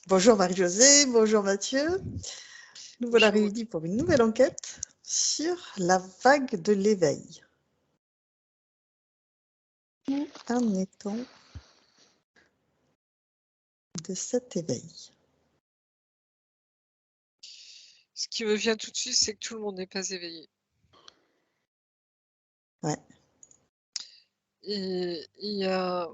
Bonjour Marie-Josée, bonjour Mathieu. Nous voilà Bonjour. réunis pour une nouvelle enquête sur la vague de l'éveil. Où en est-on de cet éveil? Ce qui me vient tout de suite, c'est que tout le monde n'est pas éveillé. Ouais. Et il y a,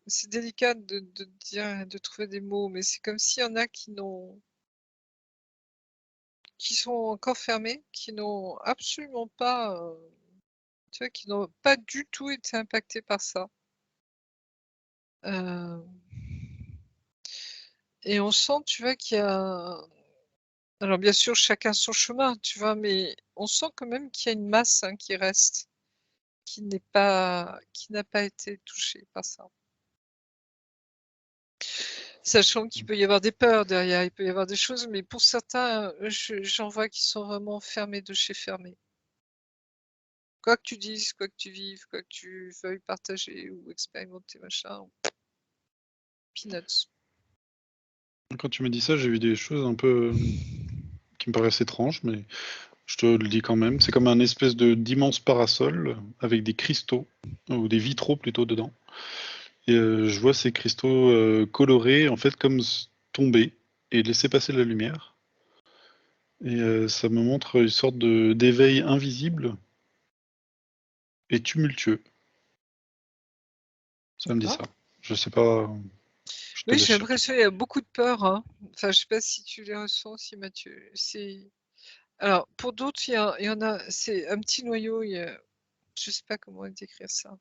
c'est délicat de dire, de trouver des mots, mais c'est comme s'il y en a qui sont encore fermés, qui n'ont absolument pas, tu vois, qui n'ont pas du tout été impactés par ça. Euh, et on sent, tu vois, qu'il y a, alors bien sûr, chacun son chemin, tu vois, mais on sent quand même qu'il y a une masse qui reste, qui n'a pas été touchée par ça. Sachant qu'il peut y avoir des peurs derrière, il peut y avoir des choses, mais pour certains, j'en vois qui sont vraiment fermés de chez fermés. Quoi que tu dises, quoi que tu vives, quoi que tu veuilles partager ou expérimenter, machin, peanuts. Quand tu me dis ça, j'ai vu des choses un peu qui me paraissent étranges, mais je te le dis quand même. C'est comme un espèce d'immense parasol avec des cristaux, ou des vitraux plutôt dedans. Et je vois ces cristaux colorés, en fait, comme tomber et laisser passer la lumière. Et ça me montre une sorte d'éveil invisible et tumultueux. Ça me dit ça. Je sais pas. Je te Oui, laisse j'ai chercher. l'impression qu'il y a beaucoup de peur. Hein. Enfin, je sais pas si tu les ressens aussi, Mathieu. Alors, pour d'autres, il y en a, c'est un petit noyau, je sais pas comment décrire ça.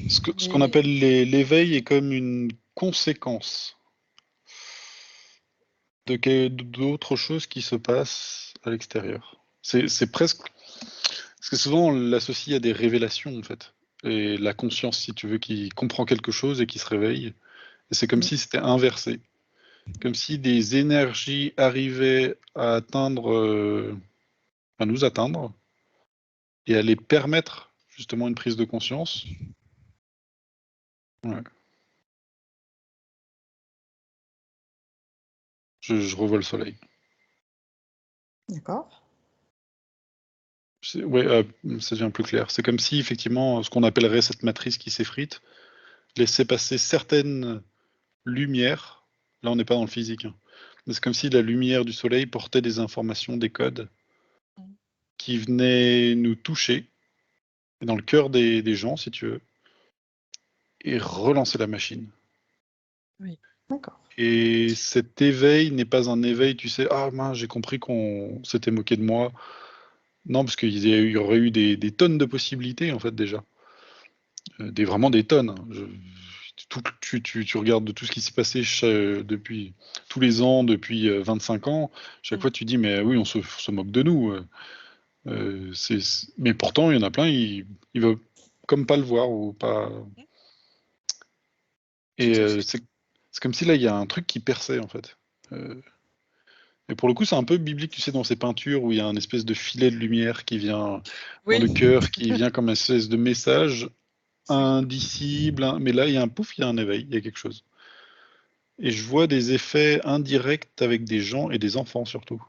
Ce qu'on Mais appelle l'éveil est comme une conséquence d'autres choses qui se passent à l'extérieur. C'est presque. Parce que souvent, on l'associe à des révélations, en fait. Et la conscience, si tu veux, qui comprend quelque chose et qui se réveille. Et c'est comme si c'était inversé. Comme si des énergies arrivaient à à nous atteindre, et à les permettre, justement, une prise de conscience. Ouais. Je revois le soleil. D'accord. Ouais, ça devient plus clair. C'est comme si, effectivement, ce qu'on appellerait cette matrice qui s'effrite, laissait passer certaines lumières. Là, on n'est pas dans le physique, hein. Mais c'est comme si la lumière du soleil portait des informations, des codes, qui venaient nous toucher, dans le cœur des gens, si tu veux, et relancer la machine. oui. D'accord. Et cet éveil n'est pas un éveil, tu sais, ah mince, j'ai compris qu'on s'était moqué de moi. Non, parce qu'il y aurait eu des tonnes de possibilités, en fait, déjà. Vraiment des tonnes, hein. Tu regardes de tout ce qui s'est passé depuis tous les ans, depuis 25 ans, chaque fois tu dis, mais oui, on se moque de nous. Mais pourtant, il y en a plein, ils veulent comme pas le voir ou pas. Tout Et à fait. c'est comme si là, il y a un truc qui perçait, en fait. Euh, et pour le coup, c'est un peu biblique, tu sais, dans ces peintures où il y a un espèce de filet de lumière qui vient dans Oui. le cœur, qui vient comme une espèce de message indicible, hein. Mais là, il y a un pouf, il y a un éveil, il y a quelque chose. Et je vois des effets indirects avec des gens et des enfants surtout.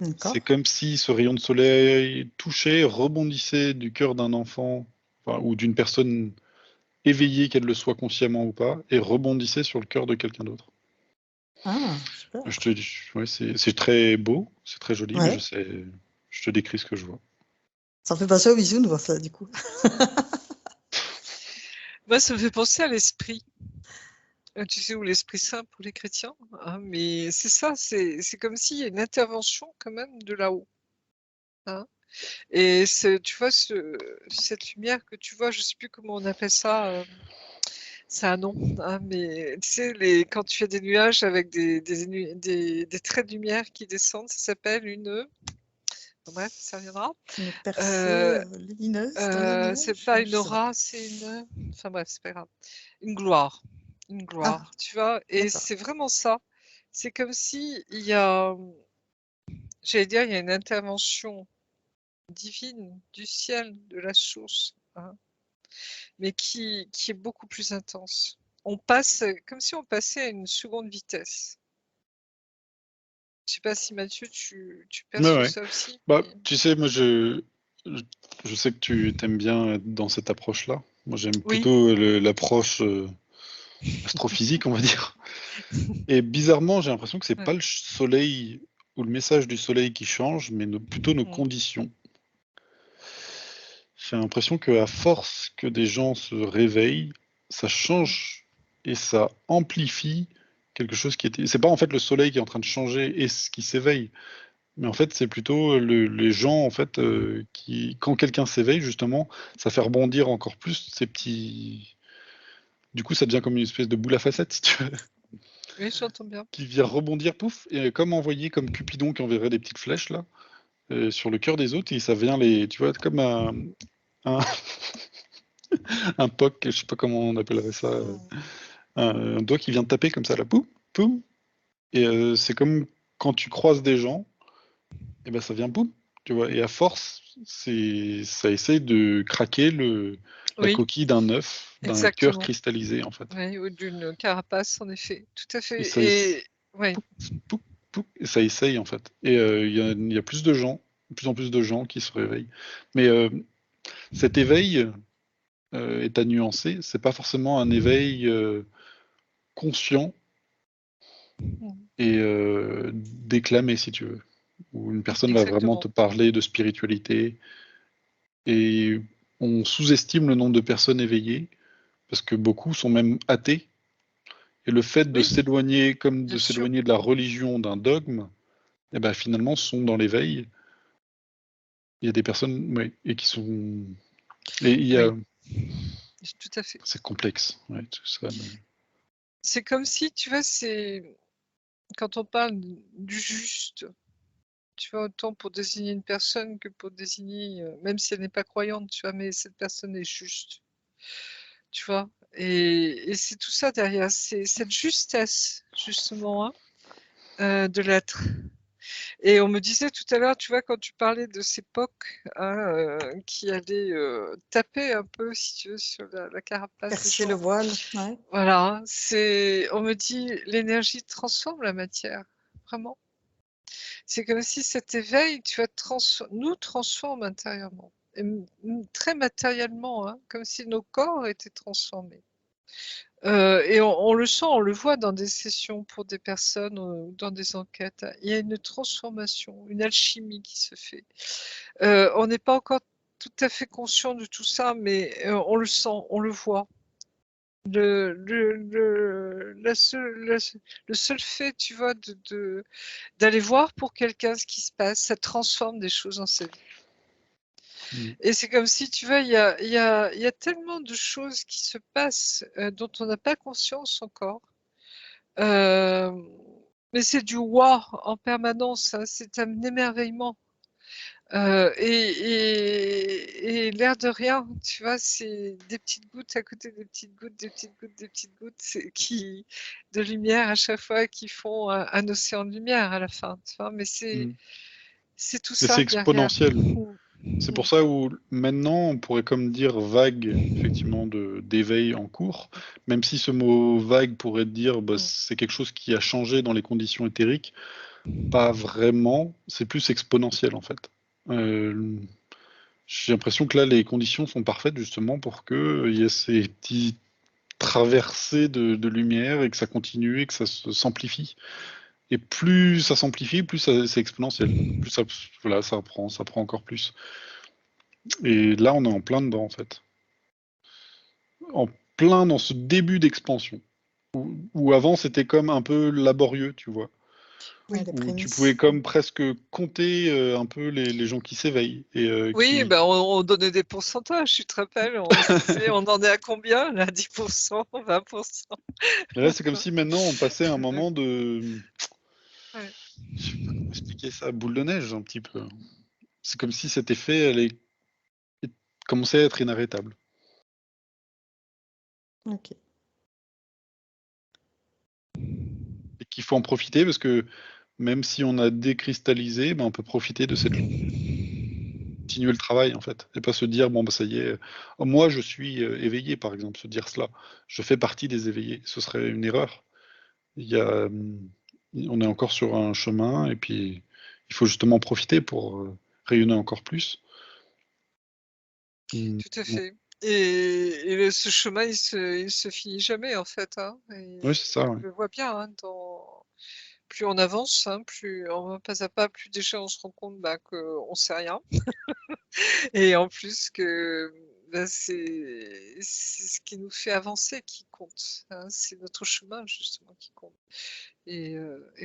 C'est D'accord. comme si ce rayon de soleil touchait, rebondissait du cœur d'un enfant, enfin, ou d'une personne éveillée, qu'elle le soit consciemment ou pas, et rebondissait sur le cœur de quelqu'un d'autre. Ah, super. Je te dis, ouais, c'est très beau, c'est très joli, mais Ouais. je te décris ce que je vois. Ça me fait passer au bisou de voir ça, du coup. Moi, ça me fait penser à l'esprit. Tu sais, ou l'Esprit Saint pour les chrétiens. Hein, mais c'est ça, c'est comme s'il y a une intervention quand même de là-haut. Hein. Et tu vois, cette lumière que tu vois, je sais plus comment on appelle ça, c'est un nom, hein, mais tu sais, quand tu as des nuages avec des traits de lumière qui descendent, ça s'appelle bon, bref, ça reviendra. Une percée Euh, lumineuse dans les c'est nuages? pas Non, une je sais pas. aura, c'est enfin bref, c'est pas grave. Une gloire. Une Ah, gloire, tu vois. Et d'accord. c'est vraiment ça. C'est comme si il y a, j'allais dire, il y a une intervention divine du ciel, de la source, hein, mais qui est beaucoup plus intense. on passe comme si on passait à une seconde vitesse. Je sais pas si Mathieu, tu perçois Ouais. ça aussi. Bah, mais- tu sais, moi, je sais que tu t'aimes bien être dans cette approche-là. Moi, j'aime Oui, plutôt l'approche astrophysique, on va dire. Et bizarrement, j'ai l'impression que c'est ouais. pas le soleil ou le message du soleil qui change, mais plutôt nos Mm. conditions. J'ai l'impression qu'à force que des gens se réveillent, ça change et ça amplifie quelque chose qui était. C'est pas en fait le soleil qui est en train de changer et ce qui s'éveille, mais en fait c'est plutôt les gens en fait qui, quand quelqu'un s'éveille justement, ça fait rebondir encore plus ces petits. Du coup, ça devient comme une espèce de boule à facettes, si tu veux, Oui, j'entends bien. qui vient rebondir, pouf, et comme envoyé comme Cupidon qui enverrait des petites flèches là sur le cœur des autres et ça vient les, tu vois, comme un, un POC, je sais pas comment on appellerait ça. Mm. Un doigt qui vient te taper comme ça, là, poum, poum. Et c'est comme quand tu croises des gens, et ben ça vient boum, tu vois. Et à force, ça essaye de craquer la Oui, coquille d'un œuf, d'un cœur exactement. cristallisé, en fait. Oui, ou d'une carapace, en effet. Tout à Et fait. ça, Et ouais, pouf, pouf, pouf, et ça essaye, en fait. Et il y a plus de gens, de plus en plus de gens qui se réveillent. Mais cet éveil est à nuancer. C'est pas forcément un éveil conscient mm, et déclamé, si tu veux, où une personne va vraiment te exactement. parler de spiritualité et on sous-estime le nombre de personnes éveillées parce que beaucoup sont même athées et le fait de Oui, s'éloigner comme bien de sûr. s'éloigner de la religion, d'un dogme, et ben finalement sont dans l'éveil. Il y a des personnes ouais, et qui sont et il y a Oui, tout à fait. c'est complexe ouais, tout ça. C'est comme si, tu vois, c'est quand on parle du juste, tu vois, autant pour désigner une personne que pour désigner, même si elle n'est pas croyante, tu vois, mais cette personne est juste, tu vois. Et c'est tout ça derrière, c'est cette justesse, justement, hein, de l'être. Et on me disait tout à l'heure, tu vois, quand tu parlais de ces POC hein, qui allaient taper un peu, si tu veux, sur la carapace des Percer le gens. voile. Ouais. Voilà, on me dit, l'énergie transforme la matière, vraiment. C'est comme si cet éveil, tu vois, nous transforme intérieurement, et très matériellement, hein, comme si nos corps étaient transformés. Et on le sent, on le voit dans des sessions pour des personnes ou dans des enquêtes. Il y a une transformation, une alchimie qui se fait. On n'est pas encore tout à fait conscient de tout ça, mais on le sent, on le voit. Le seul fait, tu vois, d'aller voir pour quelqu'un ce qui se passe, ça transforme des choses dans sa vie. Et c'est comme si, tu vois, il y a tellement de choses qui se passent dont on n'a pas conscience encore. Mais c'est du wow en permanence, hein, c'est un émerveillement. Et l'air de rien, tu vois, c'est des petites gouttes à côté des petites gouttes, des petites gouttes, des petites gouttes de lumière à chaque fois qui font un océan de lumière à la fin, tu vois, mais Mm. c'est tout Mais c'est ça derrière. exponentiel. C'est pour ça où maintenant on pourrait comme dire vague effectivement d'éveil en cours, même si ce mot vague pourrait dire bah, c'est quelque chose qui a changé dans les conditions éthériques, pas vraiment, c'est plus exponentiel en fait. Euh, j'ai l'impression que là les conditions sont parfaites justement pour que il y ait ces petites traversées de lumière et que ça continue et que ça s'amplifie. Et plus ça s'amplifie, plus c'est exponentiel. Plus ça, voilà, ça prend encore plus. Et là, on est en plein dedans, en fait. En plein dans ce début d'expansion. Où avant, c'était comme un peu laborieux, tu vois. Ouais, les Où tu pouvais prémices. comme presque compter un peu les gens qui s'éveillent. Et Oui, ben on donnait des pourcentages, tu te rappelles, on se disait on en est à combien là, 10%, 20%. et là, c'est comme si maintenant, on passait un moment de... Ouais. Je sais pas comment expliquer ça, boule de neige, un petit peu. C'est comme si cet effet allait commencer à être inarrêtable. Ok. Et qu'il faut en profiter parce que même si on a décristallisé, ben, on peut profiter de cette lumière. continuer le travail, en fait, et pas se dire, bon, bah, ça y est, moi, je suis éveillé, par exemple, se dire cela. Je fais partie des éveillés. Ce serait une erreur. On est encore sur un chemin, et puis il faut justement profiter pour rayonner encore plus. Tout à Bon. fait. Ce chemin, il se finit jamais, en fait, hein. Oui, c'est ça, On ouais. le voit bien, hein, plus on avance, hein, plus on va pas à pas, plus déjà on se rend compte, bah, qu'on sait rien et en plus que, bah, c'est ce qui nous fait avancer qui compte, hein. C'est notre chemin justement qui compte et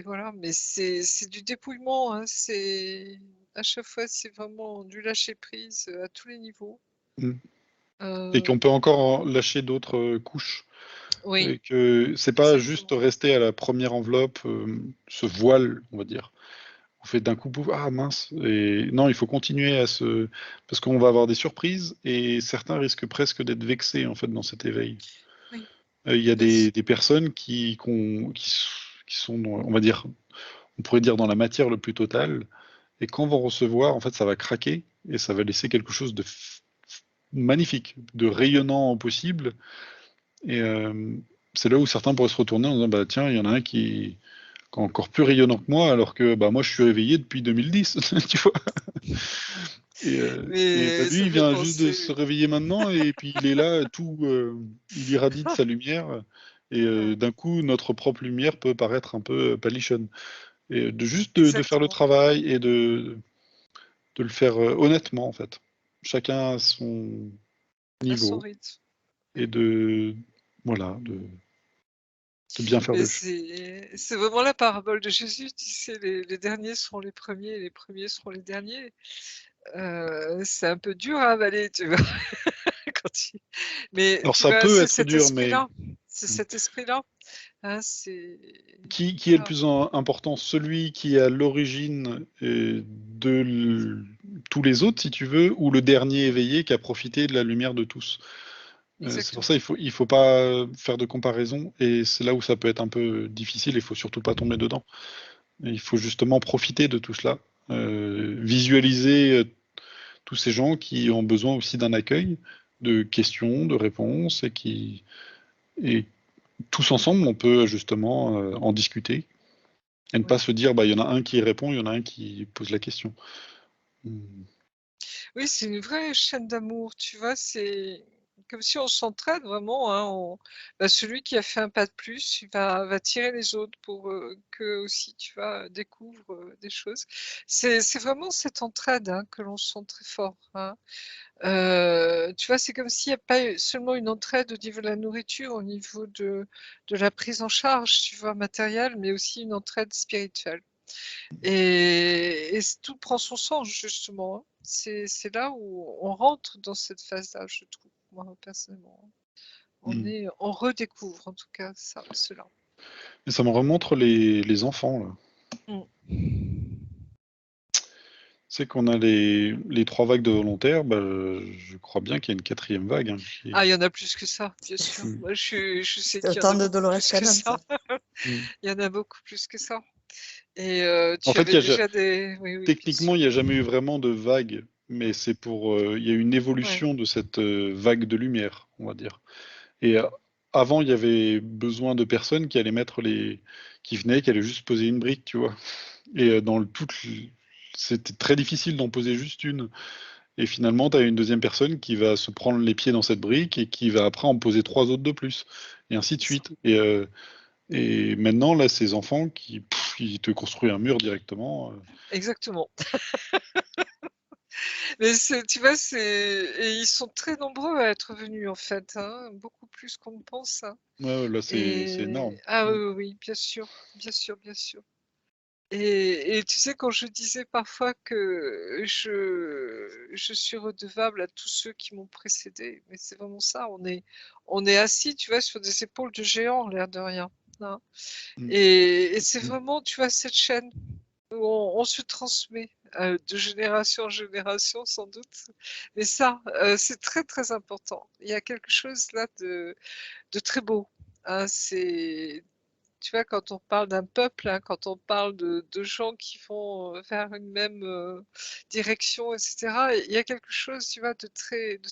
voilà, mais c'est du dépouillement, hein. C'est à chaque fois, c'est vraiment du lâcher prise, à tous les niveaux. Mm. Et qu'on Heu, peut encore lâcher d'autres couches. oui, Et que c'est pas juste exactement. rester à la première enveloppe, ce voile, on va dire. On fait d'un coup, pouf, ah mince. Et non, il faut continuer à se. Parce qu'on va avoir des surprises et certains risquent presque d'être vexés en fait dans cet éveil. Oui, Il y a bien sûr. des personnes qui sont, on va dire, on pourrait dire dans la matière le plus totale. Et quand vont recevoir, en fait, ça va craquer et ça va laisser quelque chose de magnifique, de rayonnant au possible. Et c'est là où certains pourraient se retourner en disant, bah tiens, il y en a un qui est encore plus rayonnant que moi, alors que bah, moi je suis réveillé depuis 2010, tu vois. Et bah, Mais lui, ça il me fait vient juste de se penser réveiller maintenant, et puis il est là, tout, il irradie de sa lumière, et ouais, d'un coup, notre propre lumière peut paraître un peu palichonne. Et de faire le exactement, travail et de le faire honnêtement, en fait. Chacun à son à son niveau, rythme. et voilà, de bien faire Mais les choses. c'est vraiment la parabole de Jésus, tu sais, les derniers seront les premiers et les premiers seront les derniers. C'est un peu dur à avaler, tu vois? Quand tu mais Alors tu ça vois, peut c'est être cet dur, mais esprit-là, c'est cet esprit-là, hein, c'est qui est le voilà, plus important? Celui qui est à l'origine tous les autres, si tu veux, ou le dernier éveillé qui a profité de la lumière de tous? C'est pour ça exactement. il faut pas faire de comparaison, et c'est là où ça peut être un peu difficile, il faut surtout pas tomber dedans. Il faut justement profiter de tout cela, visualiser tous ces gens qui ont besoin aussi d'un accueil, de questions, de réponses, et tous ensemble, on peut justement en discuter. Et ne pas Oui. se dire, bah, il y en a un qui répond, il y en a un qui pose la question. Hmm. Oui, c'est une vraie chaîne d'amour, tu vois? C'est comme si on s'entraide vraiment, hein, bah, celui qui a fait un pas de plus, il va tirer les autres pour, qu'eux aussi, tu vois, découvrent, des choses. C'est vraiment cette entraide, hein, que l'on sent très fort, hein. Tu vois, c'est comme s'il y a pas eu seulement une entraide au niveau de la nourriture, au niveau de la prise en charge, tu vois, matérielle, mais aussi une entraide spirituelle. Et tout prend son sens justement, hein. C'est là où on rentre dans cette phase-là, je trouve, moi personnellement. Hmm. On redécouvre en tout cas ça, cela. Et ça me remonte les enfants, là. Mmh. C'est qu'on a les trois vagues de volontaires, bah, je crois bien qu'il y a une quatrième vague, hein, Ah, il y en a plus que ça, bien sûr. Hmm. Moi, je sais C'est au qu'il y en temps a de beaucoup Dolores plus que Cannon, ça. ça. Hmm. Il y en a beaucoup plus que ça. Et En tu fait, avais déjà des oui, oui, bien techniquement, sûr. il n'y a jamais eu vraiment de vague, mais c'est il y a eu une Ouais, évolution de cette vague de lumière, on va dire. Et avant, il y avait besoin de personnes qui allaient qui venaient, qui allaient juste poser une brique, tu vois. Et c'était très difficile d'en poser juste une. Et finalement, tu as une deuxième personne qui va se prendre les pieds dans cette brique et qui va après en poser trois autres de plus. Et ainsi de c'est ça. suite. Et maintenant, là, ces enfants qui te construisent un mur directement. Exactement. Mais tu vois, et ils sont très nombreux à être venus en fait, hein, beaucoup plus qu'on ne pense, hein. Ouais, ouais, là, c'est énorme. Ah oui, Mm. oui, oui, bien sûr, bien sûr, bien sûr. Et tu sais, quand je disais parfois que je suis redevable à tous ceux qui m'ont précédé, mais c'est vraiment ça, on est assis, tu vois, sur des épaules de géants, l'air de rien, hein. Mm. Et c'est vraiment, tu vois, cette chaîne où on se transmet de génération en génération, sans doute. Mais ça, c'est très, très important. Il y a quelque chose là de très beau, hein. C'est tu vois, quand on parle d'un peuple, hein, quand on parle de gens qui vont vers une même direction, etc., il y a quelque chose, tu vois, de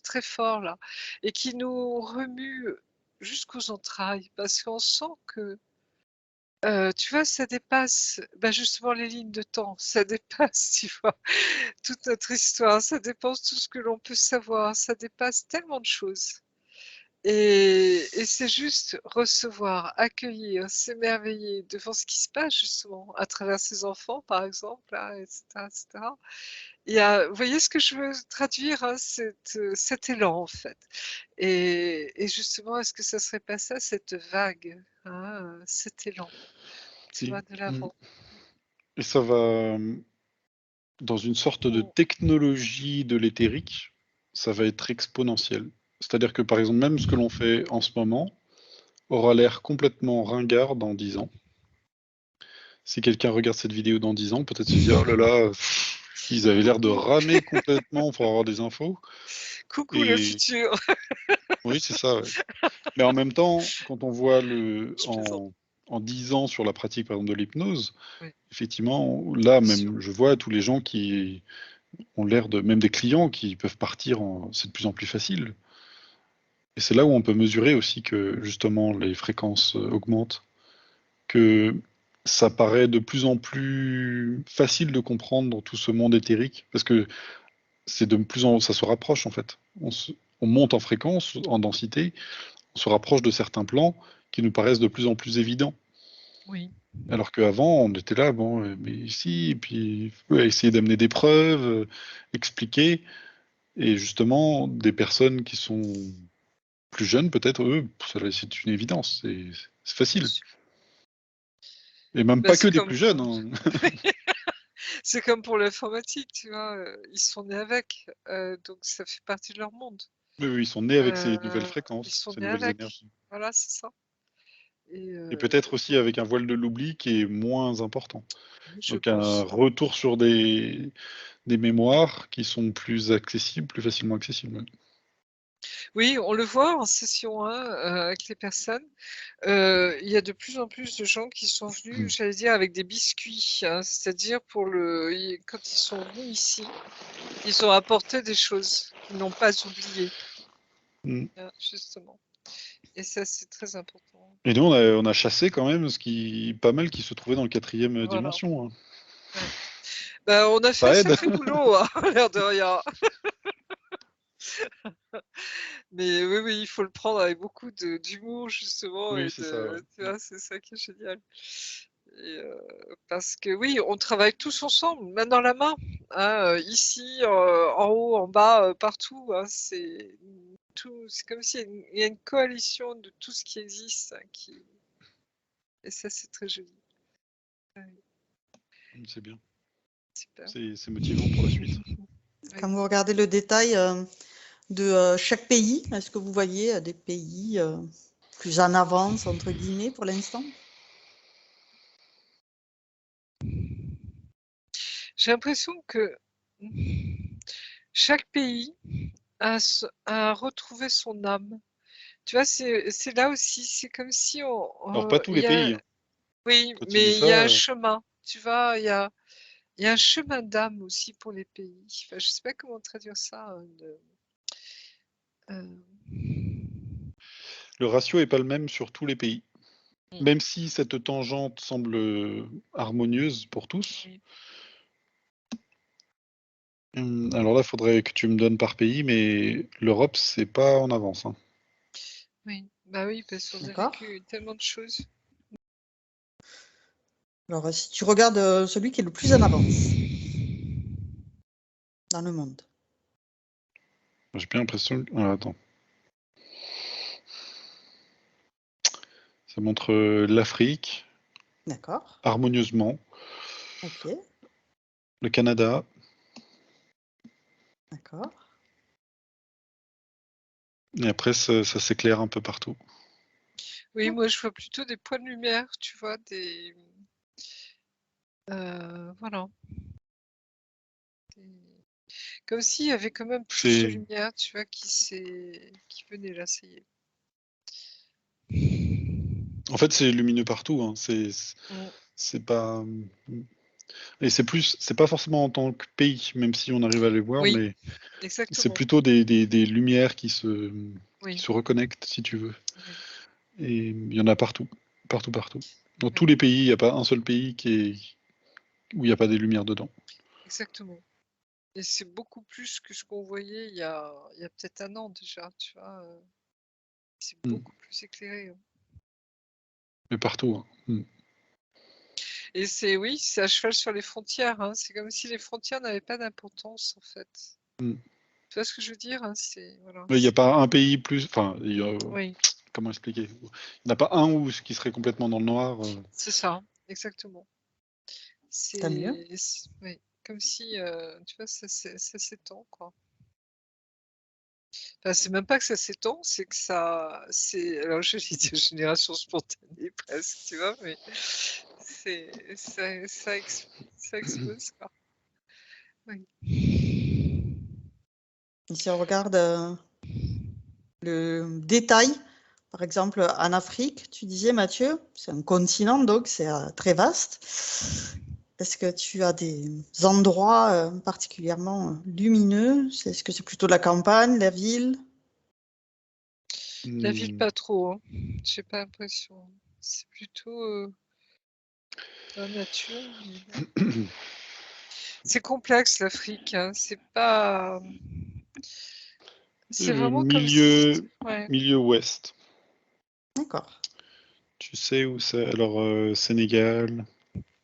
très fort là, et qui nous remue jusqu'aux entrailles, parce qu'on sent que, tu vois, ça dépasse justement les lignes de temps, ça dépasse, tu vois, toute notre histoire, ça dépasse tout ce que l'on peut savoir, ça dépasse tellement de choses. Et c'est juste recevoir, accueillir, s'émerveiller devant ce qui se passe justement, à travers ses enfants par exemple, là, etc., etc. Vous voyez ce que je veux traduire, hein, cet élan en fait. Et justement, est-ce que ça serait pas ça, cette vague, hein, cet élan, tu Et, vois, de l'avant. et ça va dans une sorte de Mm. technologie de l'éthérique, ça va être exponentiel. C'est-à-dire que par exemple, même ce que l'on fait en ce moment aura l'air complètement ringard dans 10 ans. Si quelqu'un regarde cette vidéo dans 10 ans, peut-être se dire, oh là là, ils avaient l'air de ramer complètement pour avoir des infos. Coucou le Et futur. oui, c'est ça. Ouais. Mais en même temps, quand on voit Je plaisante. en 10 ans sur la pratique, par exemple, de l'hypnose, Oui, effectivement, là, bien sûr. même, je vois tous les gens qui ont l'air de, même des clients qui peuvent partir, c'est de plus en plus facile. Et c'est là où on peut mesurer aussi que, justement, les fréquences augmentent, que ça paraît de plus en plus facile de comprendre dans tout ce monde éthérique, parce que c'est de plus en ça se rapproche en fait. On monte en fréquence, en densité, on se rapproche de certains plans qui nous paraissent de plus en plus évidents. Oui. Alors qu'avant, on était là, bon, mais ici, et puis ouais, essayer d'amener des preuves, expliquer, et justement, des personnes qui sont plus jeunes, peut-être, eux, c'est une évidence, c'est Bien facile. sûr. Et même pas que C'est des comme plus jeunes. Hein. c'est comme pour l'informatique, tu vois, ils sont nés avec, donc ça fait partie de leur monde. Ils sont nés avec ces nouvelles Ils fréquences, sont ces nés nouvelles avec. énergies. Voilà, c'est ça. Et Et peut-être aussi avec un voile de l'oubli qui est moins important. oui, je Donc un pense. retour sur des mémoires qui sont plus accessibles, plus facilement accessibles. Ouais. Oui, on le voit en session 1, avec les personnes. Il y a de plus en plus de gens qui sont venus, j'allais dire, avec des biscuits, hein, c'est-à-dire quand ils sont venus ici, ils ont apporté des choses qu'ils n'ont pas oubliées, Mm. hein, justement. Et ça, c'est très important. Et nous, on a chassé quand même pas mal qui se trouvait dans le 4e Voilà. dimension. Hein. Ouais. On a fait un Ça aide. sacré boulot, hein, l'air de rien. Mais oui, oui, il faut le prendre avec beaucoup d'humour, justement, Oui, c'est ça. Ouais. tu vois, c'est ça qui est génial. Parce que oui, on travaille tous ensemble, main dans la main, hein, ici, en haut, en bas, partout, hein, c'est comme s'il y a une coalition de tout ce qui existe, hein, et ça, c'est très joli. Ouais, C'est bien. super. C'est motivant pour la suite. Quand vous regardez le détail de chaque pays, est-ce que vous voyez des pays plus en avance, entre guillemets, pour l'instant? J'ai l'impression que chaque pays a retrouvé son âme. Tu vois, c'est là aussi, c'est comme si Alors, pas tous il les y a, pays. Hein. oui, Quand tu dis mais il ça, y a un chemin. Tu vois, il y a un chemin d'âme aussi pour les pays. Enfin, je sais pas comment traduire ça. Euh, le ratio est pas le même sur tous les pays. mm, Même si cette tangente semble harmonieuse pour tous. oui, Alors là, il faudrait que tu me donnes par pays, mais l'Europe, c'est pas en avance. Hein. oui, bah oui, parce qu'on a D'accord. vécu tellement de choses. Alors, si tu regardes celui qui est le plus en avance dans le monde. J'ai bien l'impression. Ah, attends. Ça montre l'Afrique, D'accord. harmonieusement, Ok. le Canada, D'accord. Mm. et après, ça s'éclaire un peu partout. Oui, moi je vois plutôt des points de lumière, tu vois, voilà. Des- Comme s'il y avait quand même plus de C'est lumière, tu vois, qui venait là, ça y est. En fait, c'est lumineux partout. Hein. Mm. C'est pas. Et c'est pas forcément en tant que pays, même si on arrive à les voir, Oui, mais c'est exactement. plutôt des lumières qui Oui, se reconnectent, si tu veux. oui, Et il y en a partout. Partout, partout. Dans tous oui, les pays, il n'y a pas un seul pays où il n'y a pas des lumières dedans. exactement. Et c'est beaucoup plus que ce qu'on voyait il y a peut-être un an déjà, tu vois. C'est Mm. beaucoup plus éclairé. Hein. Mais partout. Hein. Mm. Et oui, c'est à cheval sur les frontières. Hein. C'est comme si les frontières n'avaient pas d'importance, en fait. Mm. Tu vois ce que je veux dire? Hein? Voilà, Il n'y a pas un pays plus. Enfin, Oui, comment expliquer? Il n'y en a pas un qui serait complètement dans le noir. c'est ça, exactement. Tant mieux. Oui, comme si, tu vois, ça s'étend, quoi. Enfin, c'est même pas que ça s'étend, c'est que alors je dis de génération spontanée presque, tu vois, mais ça explose, quoi. Oui. Et si on regarde le détail, par exemple en Afrique, tu disais Mathieu, c'est un continent donc c'est très vaste. Est-ce que tu as des endroits particulièrement lumineux? Est-ce que c'est plutôt la campagne, la ville? La ville, Mm. pas trop, hein. J'ai pas l'impression. C'est plutôt la nature. Mais bon. C'est complexe l'Afrique, hein. C'est pas. C'est vraiment comme si. Ouais. Milieu ouest. D'accord. Tu sais où c'est? Alors, Sénégal,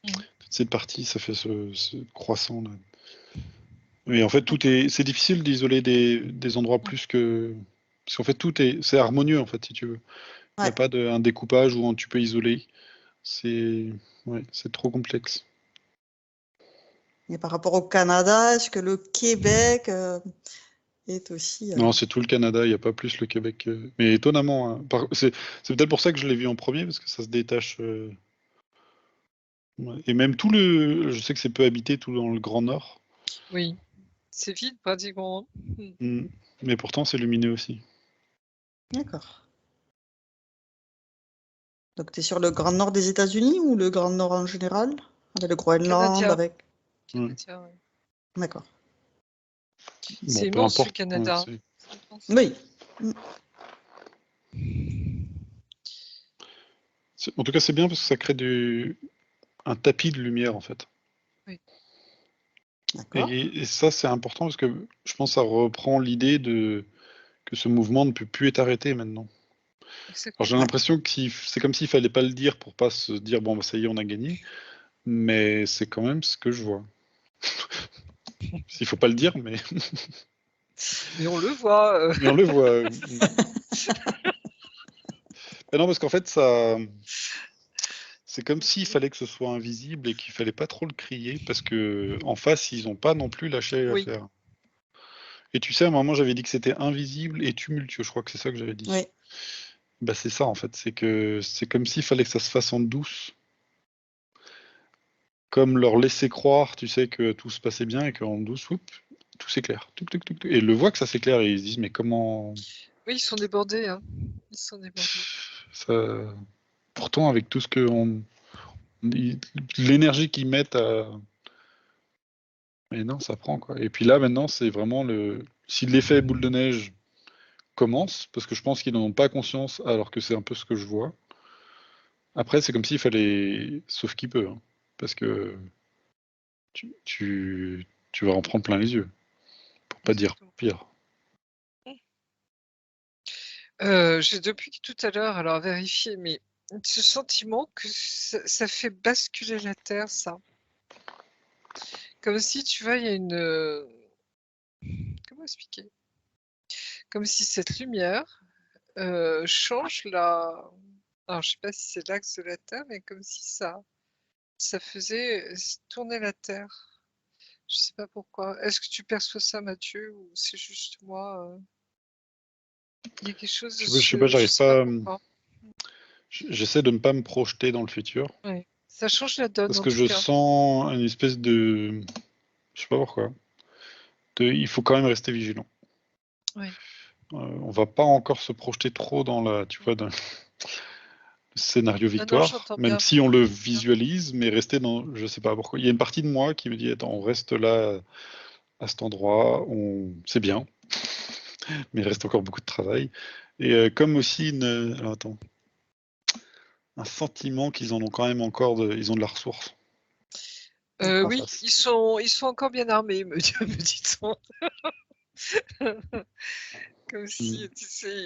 Mm. toute cette partie, ça fait ce croissant là. Mais en fait, c'est difficile d'isoler des endroits Mm. plus que. Parce qu'en fait, c'est harmonieux, en fait, si tu veux. Il n'y a Ouais. pas un découpage où tu peux isoler. C'est, ouais, c'est trop complexe. Et par rapport au Canada, est-ce que le Québec est aussi... Non, c'est tout le Canada, il n'y a pas plus le Québec. Mais étonnamment, hein. C'est peut-être pour ça que je l'ai vu en premier, parce que ça se détache. Ouais. Et même je sais que c'est peu habité tout dans le Grand Nord. Oui. C'est vide pratiquement. Hein. Mm. Mm. Mais pourtant, c'est lumineux aussi. D'accord. Donc tu es sur le Grand Nord des États-Unis ou le Grand Nord en général? Avec le Groenland, Canadien. avec... Ouais. Canadien, ouais. D'accord. Bon, C'est peu immense le importe. Ouais, Canada. C'est immense. Oui. En tout cas, c'est bien parce que ça crée un tapis de lumière, en fait. Oui, D'accord. Et ça, c'est important parce que je pense que ça reprend l'idée que ce mouvement ne peut plus être arrêté maintenant. Alors j'ai exactement. Ouais. l'impression que c'est comme s'il fallait pas le dire pour pas se dire bon bah, ça y est on a gagné, mais c'est quand même ce que je vois. Il faut pas le dire, mais, Mais on le voit. mais on le voit. Mais non parce qu'en fait c'est comme s'il fallait que ce soit invisible et qu'il fallait pas trop le crier parce que en face ils ont pas non plus lâché Oui, l'affaire. Et tu sais à un moment j'avais dit que c'était invisible et tumultueux, je crois que c'est ça que j'avais dit. Oui. Bah c'est ça en fait, c'est que c'est comme s'il fallait que ça se fasse en douce. Comme leur laisser croire, tu sais, que tout se passait bien et qu'en douce, oups, tout s'éclaire. Tuc, tuc, tuc, tuc. Et ils le voient que ça s'éclaire et ils se disent, mais comment oui, ils sont débordés. Hein. Ils sont débordés. ça... Pourtant, avec tout ce que l'énergie qu'ils mettent à. Mais non, ça prend quoi. Et puis là, maintenant, c'est vraiment si l'effet boule de neige commence, parce que je pense qu'ils n'en ont pas conscience, alors que c'est un peu ce que je vois. Après, c'est comme s'il fallait. Sauf qu'il peut, hein. Parce que tu vas en prendre plein les yeux, pour pas dire Exactement. pire. J'ai depuis tout à l'heure alors vérifié, mais ce sentiment que ça fait basculer la Terre, ça. Comme si, tu vois, il y a comment expliquer? Comme si cette lumière change alors je sais pas si c'est l'axe de la Terre, mais comme si ça faisait tourner la Terre. Je sais pas pourquoi. Est-ce que tu perçois ça, Mathieu, ou c'est juste moi? Il y a quelque chose, Je sais pas, je j'arrive sais pas pas. pourquoi. J'essaie de ne pas me projeter dans le futur Ouais. Ça change la donne parce en que tout je cas. sens une espèce de, je sais pas pourquoi, il faut quand même rester vigilant. Oui. On va pas encore se projeter trop dans tu vois, scénario Non, non, victoire, j'entends même bien. si on le visualise, mais rester dans, je sais pas pourquoi. Il y a une partie de moi qui me dit, attends, on reste là, à cet endroit, c'est bien, mais il reste encore beaucoup de travail. Et comme aussi alors attends, un sentiment qu'ils en ont quand même encore, ils ont de la ressource. En Oui, face. ils sont encore bien armés, me dit-on. Comme si, tu sais,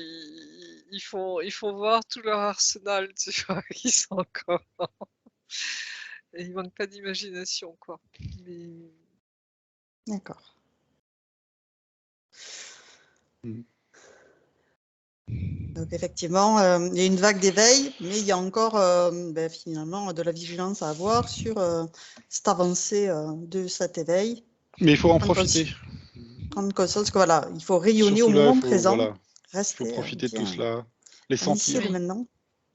ils font voir tout leur arsenal, tu vois, ils sont encore. Et il manque pas d'imagination, quoi. Mais D'accord. Mm. Donc effectivement, il y a une vague d'éveil, mais il y a encore finalement de la vigilance à avoir sur cette avancée de cet éveil. Mais il faut en Prendre, profiter. prendre conscience que voilà, il faut rayonner Surtout au là, moment présent, il faut rester profiter de tout bien cela, les dans l'ici et sentir. le maintenant.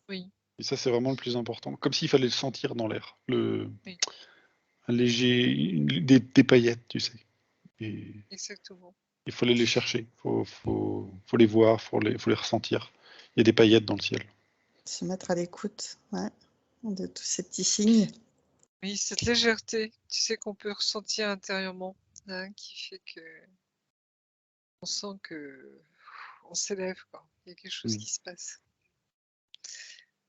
oui, Et ça, c'est vraiment le plus important. Comme s'il fallait le sentir dans l'air. Oui. Un léger, des paillettes, tu sais. Et exactement. il faut aller les chercher. Faut les voir, faut les ressentir. Il y a des paillettes dans le ciel. Se mettre à l'écoute de tous ces petits signes. Oui, cette légèreté, tu sais, qu'on peut ressentir intérieurement, hein, qui fait que on sent que on s'élève, quoi. Il y a quelque chose Mm. qui se passe.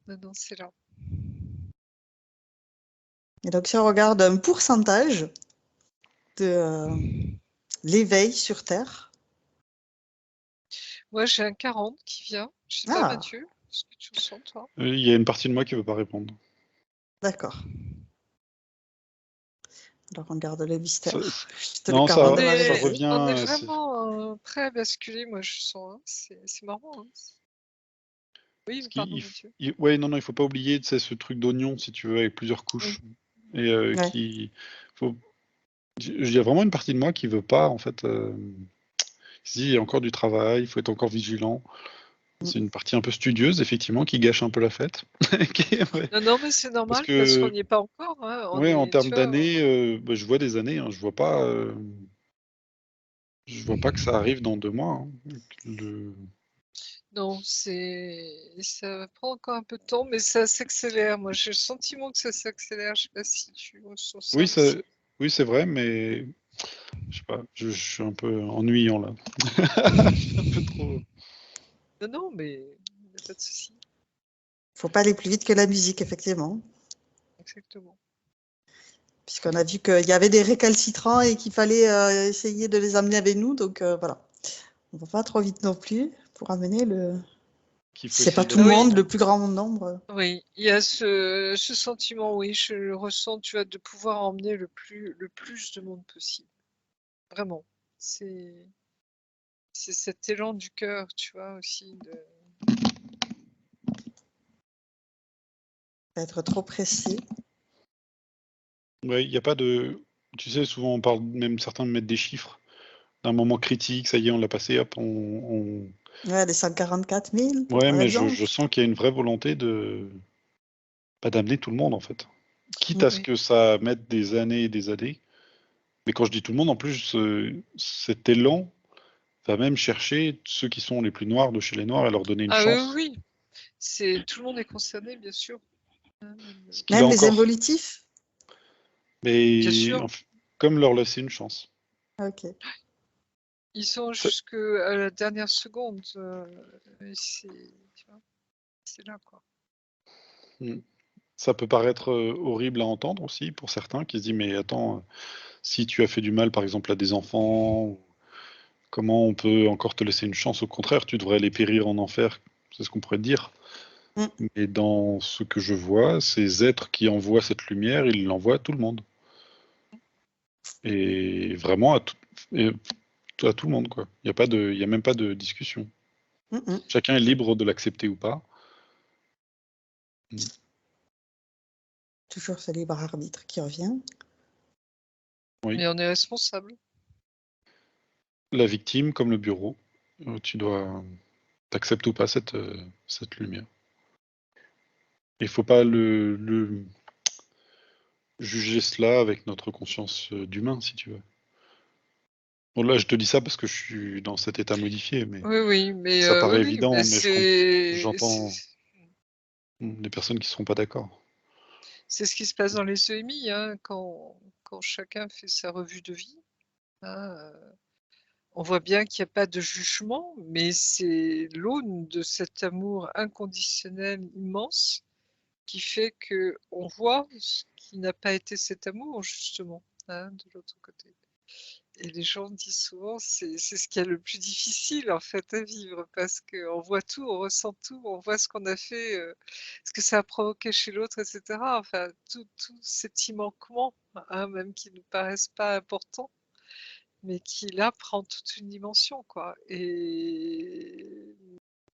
Non, non, c'est là. Et donc, si on regarde un pourcentage de l'éveil sur Terre, Moi, j'ai un 40 qui vient. Je sais pas, ah, Mathieu, est-ce que tu le sens, toi? Il y a une partie de moi qui ne veut pas répondre. d'accord. Alors, on garde le Ça- mystère. Juste le non, 40 On de ça est, Marie-Josée. on est revient. vraiment prêt à basculer, moi, je sens. Hein. C'est marrant. Hein. Oui, pardon, Mathieu. Ouais, non, il faut pas oublier, tu sais, ce truc d'oignon, si tu veux, avec plusieurs couches. Oui. Et Ouais. il y a vraiment une partie de moi qui veut pas, en fait. Qui se dit, il y a encore du travail, il faut être encore vigilant. C'est une partie un peu studieuse, effectivement, qui gâche un peu la fête. Qui est vrai. Non, non, mais c'est Parce normal parce qu'on que, n'y est pas encore. Hein. On ouais, en est, termes tu vois, d'années, bah, je vois des années, hein, je vois pas que ça arrive dans 2 mois. Hein. non, ça va prendre encore un peu de temps, mais ça s'accélère. Moi, j'ai le sentiment que ça s'accélère. Je sais pas si tu ressens ça Oui, aussi. oui, c'est vrai, mais je sais pas, je suis un peu ennuyant là. Je suis un peu trop. Non, non, mais il n'y a pas de souci. Faut pas aller plus vite que la musique, effectivement. Exactement. Puisqu'on a vu qu'il y avait des récalcitrants et qu'il fallait essayer de les amener avec nous. Donc voilà. On va pas trop vite non plus pour amener le. Qu'il faut Si c'est pas essayer tout le d'amener tout Oui, le monde, le monde. plus grand nombre. oui, il y a ce sentiment, oui, je le ressens, tu vois, de pouvoir emmener le plus de monde possible. Vraiment. C'est cet élan du cœur, tu vois, aussi. Être trop pressé. Ouais, il n'y a pas de. Tu sais, souvent on parle, même certains mettent des chiffres d'un moment critique, ça y est, on l'a passé, hop, Ouais, les 144 000, Ouais, par mais exemple. je sens qu'il y a une vraie volonté d'amener tout le monde en fait. Quitte à ce Oui. que ça mette des années et des années. Mais quand je dis tout le monde, en plus, cet élan va même chercher ceux qui sont les plus noirs de chez les noirs et leur donner une Ah oui, oui, chance. oui. Tout le monde est concerné, bien sûr. Hein, Ce qui va Même les encore. involutifs. bien Mais sûr, comme leur laisser une chance. Ok. ils sont Ça- jusqu'à la dernière seconde. Et tu vois, c'est là, quoi. hmm. Ça peut paraître horrible à entendre aussi pour certains qui se disent mais attends, si tu as fait du mal par exemple à des enfants, comment on peut encore te laisser une chance? Au contraire, tu devrais aller périr en enfer, c'est ce qu'on pourrait te dire. Mm. Mais dans ce que je vois, ces êtres qui envoient cette lumière, ils l'envoient à tout le monde. Et vraiment et à tout le monde, quoi. Il y a même pas de discussion. Mm, mm. Chacun est libre de l'accepter ou pas. Mm. Toujours ce libre arbitre qui revient. Oui. Mais on est responsable. La victime comme le bureau, t'acceptes ou pas cette lumière. Il faut pas le juger cela avec notre conscience d'humain, si tu veux. Bon, là, je te dis ça parce que je suis dans cet état modifié, mais Oui, oui, mais ça oui, paraît oui, mais évident, mais c'est j'entends. Les personnes qui ne seront pas d'accord. C'est ce qui se passe dans les EMI, hein, quand chacun fait sa revue de vie. Hein, on voit bien qu'il n'y a pas de jugement, mais c'est l'aune de cet amour inconditionnel immense qui fait que on voit ce qui n'a pas été cet amour, justement, hein, de l'autre côté. Et les gens disent souvent, c'est ce qu'il y a le plus difficile en fait à vivre, parce qu'on voit tout, on ressent tout, on voit ce qu'on a fait, ce que ça a provoqué chez l'autre, etc. Enfin, tous ces petits manquements, hein, même qui ne nous paraissent pas importants, mais qui là prend toute une dimension, quoi. Et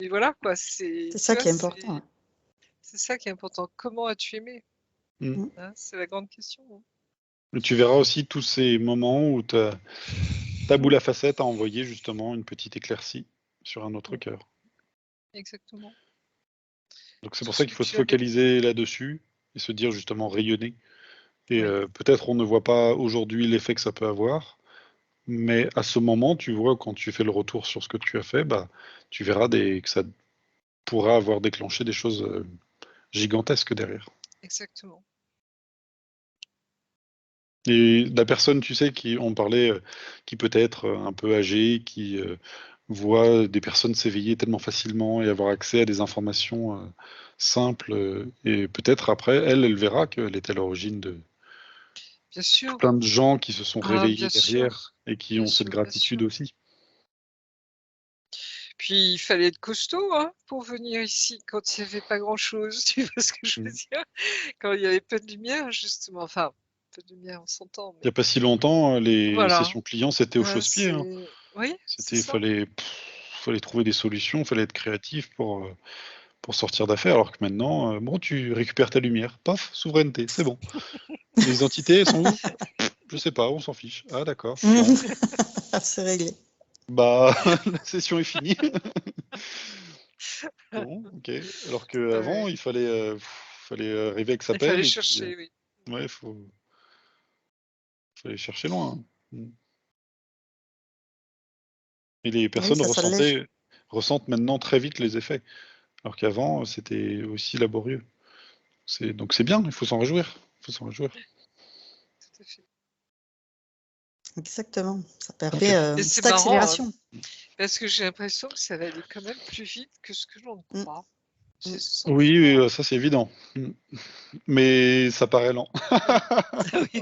voilà, quoi. C'est Tu ça vois, qui est important. Hein. c'est ça qui est important. Comment as-tu aimé? Mm. Hein, c'est la grande question. Hein. Mais tu verras aussi tous ces moments où ta boule à facettes a envoyé justement une petite éclaircie sur un autre cœur. Exactement. Donc c'est Tout pour ça ce qu'il que faut se tu as vécu. focaliser là-dessus et se dire justement rayonner. Et Oui, peut-être on ne voit pas aujourd'hui l'effet que ça peut avoir, mais à ce moment, tu vois, quand tu fais le retour sur ce que tu as fait, bah, tu verras que ça pourra avoir déclenché des choses gigantesques derrière. exactement. Et la personne, tu sais, qui on parlait, qui peut être un peu âgée, qui voit des personnes s'éveiller tellement facilement et avoir accès à des informations simples, et peut-être après, elle verra qu'elle était à l'origine de Bien tout sûr. plein de gens qui se sont Ah, réveillés bien derrière sûr. et qui Bien ont cette sûr, bien gratitude sûr. aussi. Puis il fallait être costaud, hein, pour venir ici quand il n'y avait pas grand-chose. Tu vois ce que je veux Mm. dire? Quand il y avait peu de lumière, justement. Enfin, peu de lumière, on s'entend, Il n'y mais a pas si longtemps, les voilà. sessions clients, c'était au Hein, chausse-pied, hein. Oui, c'est ça. Fallait trouver des solutions, fallait être créatif pour sortir d'affaires, alors que maintenant, bon, tu récupères ta lumière, paf, souveraineté, c'est bon. Les entités, elles sont où? Je sais pas, on s'en fiche. Ah d'accord, bon. C'est réglé. Bah, la session est finie. Bon, ok. Alors qu'avant, Ouais. il fallait arriver avec sa Il fallait pelle et puis, chercher, oui. ouais, fallait chercher loin. Hein. Et les Oui, personnes ça s'allège. ressentent maintenant très vite les effets. Alors qu'avant, c'était aussi laborieux. Donc c'est bien, il faut s'en réjouir. Il faut s'en réjouir. Tout à fait. Exactement. Ça Ok. permet Et une c'est petite marrant, hein, accélération. parce que j'ai l'impression que ça va aller quand même plus vite que ce que l'on Mm, croit. mm. J'ai ce Oui, sentiment. Hein. ça c'est évident. Mais ça paraît lent. Oui,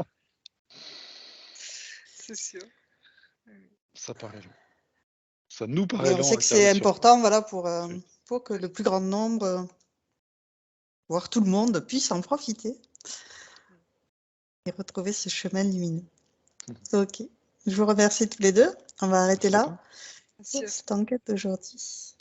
c'est sûr. Oui. Ça paraît lent. Ça nous Mais paraît on lent sait que incarné c'est sur important, voilà, oui. pour que le plus grand nombre, voire tout le monde, puisse en profiter et retrouver ce chemin lumineux. Ok. Je vous remercie tous les deux. On va arrêter Merci à là toi. Merci pour à toi. cette enquête d'aujourd'hui.